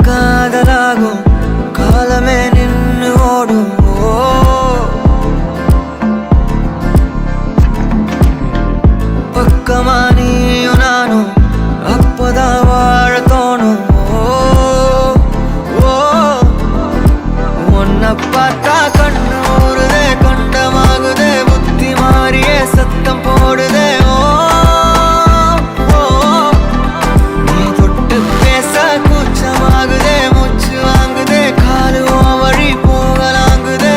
காதலாகும் காலமே நின்னு ஓடும் பக்கமா நீயும் நானும் அப்பதான் வாழ தோணும் உன்னை பார்த்தா கண்ணு ஊறுதே கண்டமாகுதே புத்தி மாறியே சத்தம் போடுதே நீ தொட்டு பேச கூச்சமாகுதே மூச்சு வாங்குதே காலு வழி போகலாங்குதே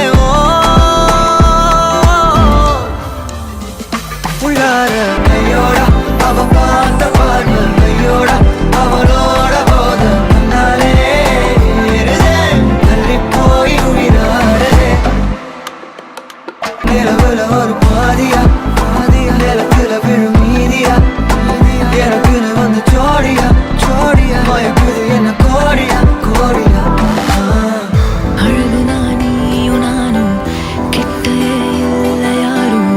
உள்ளார கையோட அவ பார்த்த பார்வை கையோட அவளோட போத முன்னாலே தள்ளி போய் உயிராடுதே நிலவுல ஒரு பாதியா நிலத்துல விழும் மீதியா எனக்குன்னு வந்து ஜோடியா மயக்குது என்ன கோடியா அழகு நீயும் நானும் கிட்டே இல்லை யாரும்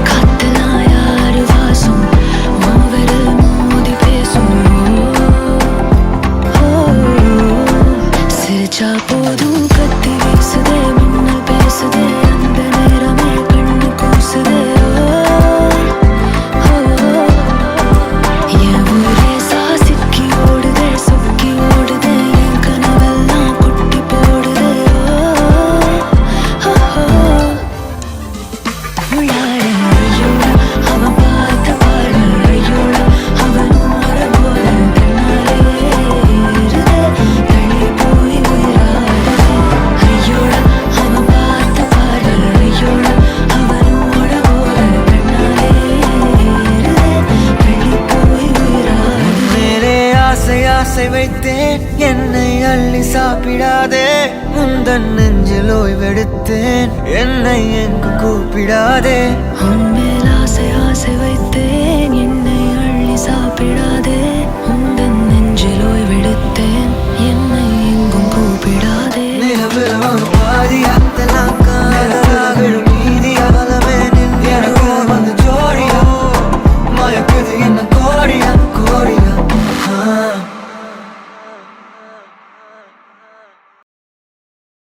காத்தலா யாரு வாசம் விரல் மோதி பேசும் சிரிச்சா போதும் கத்தி வீசுதே மின்னல் பேசுதே அந்த நேரமே கண்ணு கூசுதே என் ஊரே சாசிக்கி ஓடுதே சொக்கி ஓடுதே என் கனவெல்லாம் குட்டி போடுதே உள்ளார ஐயோட அவன் பார்த்த பார்வை ஐயோட அவனோட போல தன்னாலே தள்ளி போய் உயிராடுதே ஐயோட அவன் பார்த்த பார்வை ஐயோட அவனோட போல தன்னாலே தள்ளி போய் உயிராடுதே மேலே ஆசை வைத்தேன் என்னை அள்ளி சாப்பிடாதே முந்தன் நெஞ்சில் ஓய்வெடுத்தேன் என்னை எங்கு கூப்பிடாதே உன்